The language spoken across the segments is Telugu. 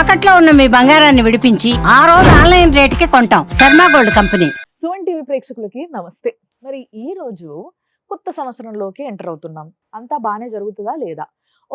తాకట్లో ఉన్న మీ బంగారాన్ని విడిపించి ఆ రోజు ఆన్లైన్ రేటుకి కొంటాం. Sharma gold company. Suman TV ప్రేక్షకులకి నమస్తే. మరి ఈ రోజు కొత్త సంవత్సరంలోకి ఎంటర్ అవుతున్నాం. అంతా బానే జరుగుతుందా లేదా?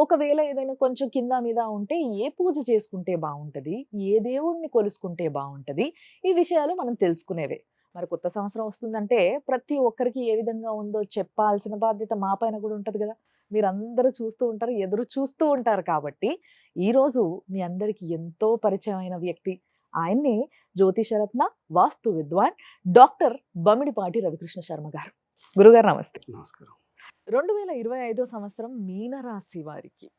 ఒకవేళ ఏదైనా కొంచెం కింద మీద ఉంటే ఏ పూజ చేసుకుంటే బాగుంటది? ఏ దేవుడిని కొలుసుకుంటే బాగుంటది? ఈ విషయాలు మనం తెలుసుకునేవే. మరి కొత్త సంవత్సరం వస్తుందంటే ప్రతి ఒక్కరికి ఏ విధంగా ఉందో చెప్పాల్సిన బాధ్యత మా పైన కూడా ఉంటది కదా! మీరందరూ చూస్తూ ఉంటారు, ఎదురు చూస్తూ ఉంటారు కాబట్టి ఈరోజు మీ అందరికీ ఎంతో పరిచయమైన వ్యక్తి. ఆయన్నే జ్యోతిషరత్న, వాస్తు విద్వాన్ డాక్టర్ బమిడిపాటి రవికృష్ణ శర్మ గారు. గురుగారు నమస్తే. నమస్కారం. 2025 సంవత్సరం మీనరాశి వారికి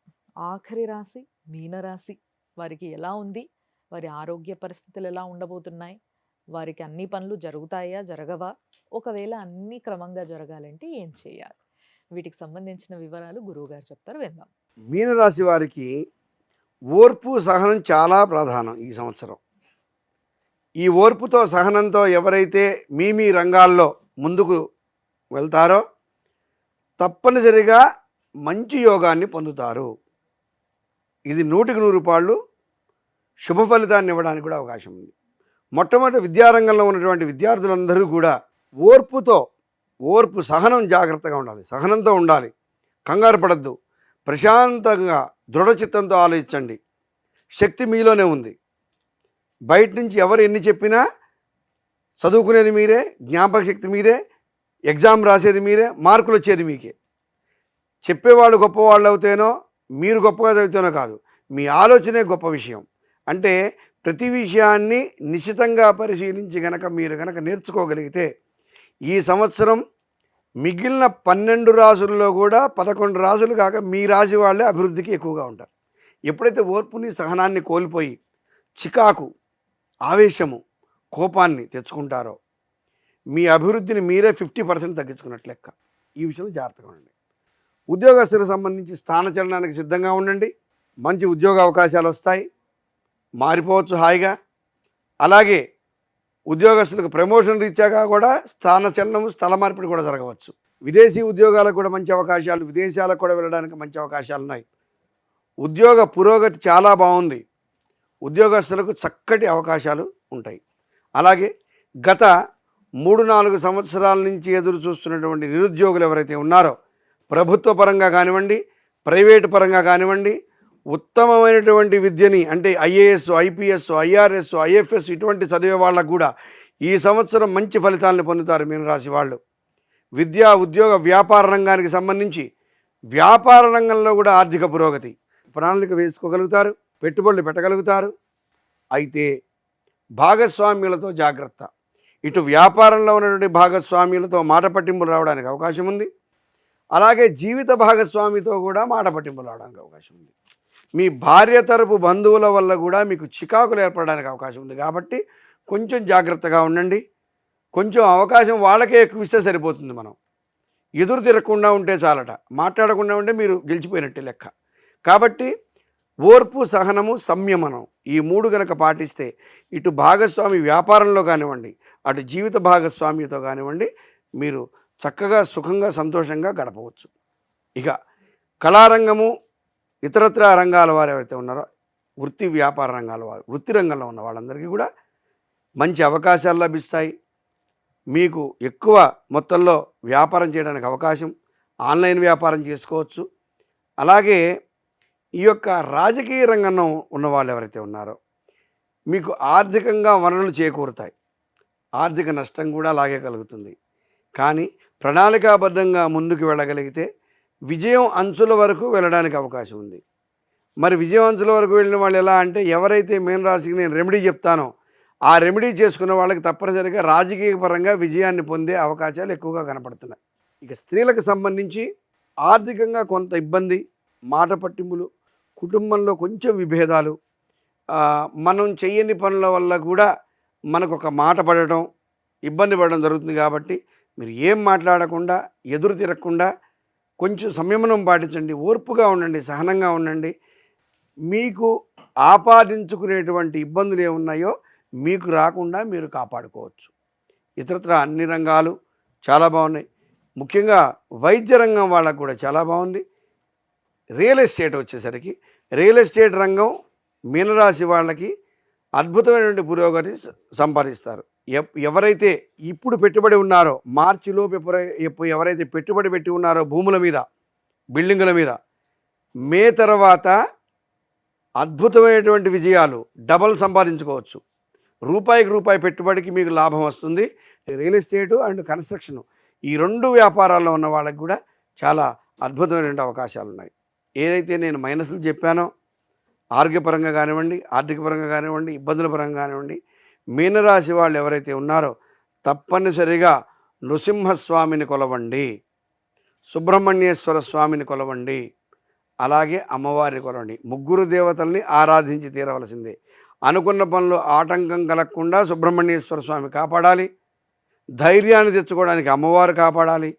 ఆఖరి రాశి మీనరాశి వారికి ఎలా ఉంది? వారి ఆరోగ్య పరిస్థితులు ఎలా ఉండబోతున్నాయి? వారికి అన్ని పనులు జరుగుతాయా? జరగవా? ఒకవేళ అన్ని క్రమంగా జరగాలంటే ఏం చేయాలి? వీటికి సంబంధించిన వివరాలు గురువుగారు చెప్తారు, విందాం. మీనరాశి వారికి ఓర్పు సహనం చాలా ప్రధానం ఈ సంవత్సరం. ఈ ఓర్పుతో సహనంతో ఎవరైతే మీ రంగాల్లో ముందుకు వెళ్తారో తప్పనిసరిగా మంచి యోగాన్ని పొందుతారు. ఇది 100కి 100 శుభ ఫలితాన్ని ఇవ్వడానికి కూడా అవకాశం ఉంది. మొట్టమొదటి విద్యారంగంలో ఉన్నటువంటి విద్యార్థులందరూ కూడా ఓర్పు సహనం జాగ్రత్తగా ఉండాలి, సహనంతో ఉండాలి. కంగారు పడద్దు, ప్రశాంతంగా దృఢచిత్తంతో ఆలోచించండి. శక్తి మీలోనే ఉంది. బయట నుంచి ఎవరు ఎన్ని చెప్పినా చదువుకునేది మీరే, జ్ఞాపక శక్తి మీరే, ఎగ్జామ్ రాసేది మీరే, మార్కులు వచ్చేది మీకే. చెప్పేవాళ్ళు గొప్పవాళ్ళు అవుతేనో మీరు గొప్పగా చదివితేనో కాదు, మీ ఆలోచనే గొప్ప విషయం. అంటే ప్రతి విషయాన్ని నిశితంగా పరిశీలించి మీరు గనక నేర్చుకోగలిగితే ఈ సంవత్సరం మిగిలిన 12 రాసుల్లో కూడా 11 రాసులు కాక మీ రాశి వాళ్ళే అభివృద్ధికి ఎక్కువగా ఉంటారు. ఎప్పుడైతే ఓర్పుని సహనాన్ని కోల్పోయి చికాకు, ఆవేశము, కోపాన్ని తెచ్చుకుంటారో మీ అభివృద్ధిని మీరే 50% తగ్గించుకున్నట్లు లెక్క. ఈ విషయంలో జాగ్రత్తగా ఉండండి. ఉద్యోగస్తులకు సంబంధించి స్థానచలనానికి సిద్ధంగా ఉండండి. మంచి ఉద్యోగ అవకాశాలు వస్తాయి, మారిపోవచ్చు హాయిగా. అలాగే ఉద్యోగస్తులకు ప్రమోషన్ రీత్యాగా కూడా స్థానచలనము, స్థల మార్పిడి కూడా జరగవచ్చు. విదేశీ ఉద్యోగాలకు కూడా మంచి అవకాశాలు, విదేశాలకు కూడా వెళ్ళడానికి మంచి అవకాశాలు ఉన్నాయి. ఉద్యోగ పురోగతి చాలా బాగుంది. ఉద్యోగస్తులకు చక్కటి అవకాశాలు ఉంటాయి. అలాగే గత 3-4 సంవత్సరాల నుంచి ఎదురు చూస్తున్నటువంటి నిరుద్యోగులు ఎవరైతే ఉన్నారో ప్రభుత్వ పరంగా కానివ్వండి, ప్రైవేటు పరంగా కానివ్వండి, ఉత్తమమైనటువంటి విద్యని అంటే ఐఏఎస్, ఐపీఎస్, ఐఆర్ఎస్, ఐఎఫ్ఎస్ ఇటువంటి చదివే వాళ్ళకు కూడా ఈ సంవత్సరం మంచి ఫలితాలను పొందుతారు మీనరాశి వాళ్ళు. విద్యా, ఉద్యోగ, వ్యాపార రంగానికి సంబంధించి వ్యాపార రంగంలో కూడా ఆర్థిక పురోగతి, ప్రణాళిక వేసుకోగలుగుతారు, పెట్టుబడులు పెట్టగలుగుతారు. అయితే భాగస్వామ్యులతో జాగ్రత్త. ఇటు వ్యాపారంలో ఉన్నటువంటి భాగస్వామ్యులతో మాట పట్టింపులు రావడానికి అవకాశం ఉంది. అలాగే జీవిత భాగస్వామితో కూడా మాట పట్టింపులు రావడానికి అవకాశం ఉంది. మీ భార్య తరపు బంధువుల వల్ల కూడా మీకు చికాకులు ఏర్పడడానికి అవకాశం ఉంది. కాబట్టి కొంచెం జాగ్రత్తగా ఉండండి. కొంచెం అవకాశం వాళ్ళకే ఎక్కువ ఇస్తే సరిపోతుంది. మనం ఎదురు తిరగకుండా ఉంటే చాలట, మాట్లాడకుండా ఉంటే మీరు గెలిచిపోయినట్టే లెక్క. కాబట్టి ఓర్పు, సహనము, సంయమనం ఈ 3 గనక పాటిస్తే ఇటు భాగస్వామి వ్యాపారంలో కానివ్వండి, అటు జీవిత భాగస్వామితో కానివ్వండి, మీరు చక్కగా సుఖంగా సంతోషంగా గడపవచ్చు. ఇక కళారంగము, ఇతరత్ర రంగాల వారు ఎవరైతే ఉన్నారో వృత్తి వ్యాపార రంగాల వారు, వృత్తి రంగంలో ఉన్న వాళ్ళందరికీ కూడా మంచి అవకాశాలు లభిస్తాయి. మీకు ఎక్కువ మొత్తంలో వ్యాపారం చేయడానికి అవకాశం, ఆన్లైన్ వ్యాపారం చేసుకోవచ్చు. అలాగే ఈ యొక్క రాజకీయ రంగంలో ఉన్న వాళ్ళు ఎవరైతే ఉన్నారో మీకు ఆర్థికంగా వనరులు చేకూరుతాయి. ఆర్థిక నష్టం కూడా అలాగే కలుగుతుంది. కానీ ప్రణాళికాబద్ధంగా ముందుకు వెళ్ళగలిగితే విజయం అంచుల వరకు వెళ్ళడానికి అవకాశం ఉంది. మరి విజయం అంచుల వరకు వెళ్ళిన వాళ్ళు ఎలా అంటే, ఎవరైతే మీనరాశికి నేను రెమెడీ చెప్తానో ఆ రెమెడీ చేసుకున్న వాళ్ళకి తప్పనిసరిగా రాజకీయ పరంగా విజయాన్ని పొందే అవకాశాలు ఎక్కువగా కనపడుతున్నాయి. ఇక స్త్రీలకు సంబంధించి ఆర్థికంగా కొంత ఇబ్బంది, మాట పట్టింపులు, కుటుంబంలో కొంచెం విభేదాలు, మనం చేయని పనుల వల్ల కూడా మనకు ఒక మాట పడటం, ఇబ్బంది పడడం జరుగుతుంది. కాబట్టి మీరు ఏం మాట్లాడకుండా, ఎదురు తిరగకుండా కొంచెం సంయమనం పాటించండి, ఓర్పుగా ఉండండి, సహనంగా ఉండండి. మీకు ఆపాదించుకునేటువంటి ఇబ్బందులు ఏమున్నాయో మీకు రాకుండా మీరు కాపాడుకోవచ్చు. ఇతరత్ర అన్ని రంగాలు చాలా బాగున్నాయి. ముఖ్యంగా వైద్య రంగం వాళ్ళకు కూడా చాలా బాగుంది. రియల్ ఎస్టేట్ వచ్చేసరికి రియల్ ఎస్టేట్ రంగం మీనరాశి వాళ్ళకి అద్భుతమైనటువంటి పురోగతి సంపాదిస్తారు. ఎవరైతే ఇప్పుడు పెట్టుబడి ఉన్నారో, మార్చిలోపు ఎవరైతే పెట్టుబడి పెట్టి ఉన్నారో భూముల మీద, బిల్డింగుల మీద, మే తర్వాత అద్భుతమైనటువంటి విజయాలు డబల్ సంపాదించుకోవచ్చు. రూపాయికి రూపాయి పెట్టుబడికి మీకు లాభం వస్తుంది. రియల్ ఎస్టేటు అండ్ కన్స్ట్రక్షన్ ఈ 2 వ్యాపారాల్లో ఉన్న వాళ్ళకి కూడా చాలా అద్భుతమైనటువంటి అవకాశాలు ఉన్నాయి. ఏదైతే నేను మైనస్లు చెప్పానో, ఆరోగ్యపరంగా కానివ్వండి, ఆర్థిక పరంగా కానివ్వండి, ఇబ్బందుల పరంగా కానివ్వండి, మీనరాశి వాళ్ళు ఎవరైతే ఉన్నారో తప్పనిసరిగా నృసింహస్వామిని కొలవండి, సుబ్రహ్మణ్యేశ్వర స్వామిని కొలవండి, అలాగే అమ్మవారిని కొలవండి. 3 దేవతల్ని ఆరాధించి తీరవలసిందే. అనుకున్న పనులు ఆటంకం కలగకుండా సుబ్రహ్మణ్యేశ్వర స్వామి కాపాడాలి, ధైర్యాన్ని తెచ్చుకోవడానికి అమ్మవారు కాపాడాలి,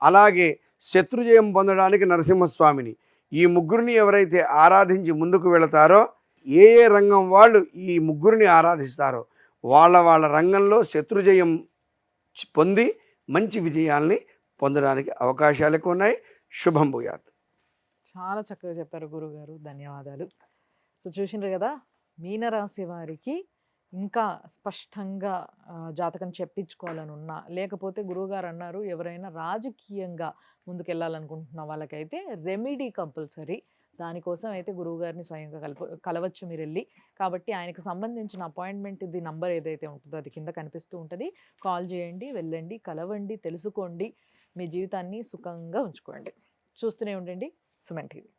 అలాగే శత్రుజయం పొందడానికి నరసింహస్వామిని. ఈ 3ని ఎవరైతే ఆరాధించి ముందుకు వెళతారో, ఏ రంగం వాళ్ళు ఈ 3ని ఆరాధిస్తారో వాళ్ళ రంగంలో శత్రుజయం పొంది మంచి విజయాల్ని పొందడానికి అవకాశాలు ఎక్కువ ఉన్నాయి. శుభం భూయాత్. చాలా చక్కగా చెప్పారు గురుగారు, ధన్యవాదాలు. సో చూసిండ్రు కదా, మీనరాశి వారికి ఇంకా స్పష్టంగా జాతకం చెప్పించుకోవాలని ఉన్నా, లేకపోతే గురువుగారు అన్నారు ఎవరైనా రాజకీయంగా ముందుకెళ్ళాలనుకుంటున్న వాళ్ళకైతే రెమెడీ కంపల్సరీ. దానికోసం అయితే గురువుగారిని స్వయంగా కలవచ్చు మీరు వెళ్ళి. కాబట్టి ఆయనకు సంబంధించిన అపాయింట్మెంట్ ఇది నంబర్ ఏదైతే ఉంటుందో అది కింద కనిపిస్తూ ఉంటుంది. కాల్ చేయండి, వెళ్ళండి, కలవండి, తెలుసుకోండి, మీ జీవితాన్ని సుఖంగా ఉంచుకోండి. చూస్తూనే ఉండండి సుమన్ టీవీ.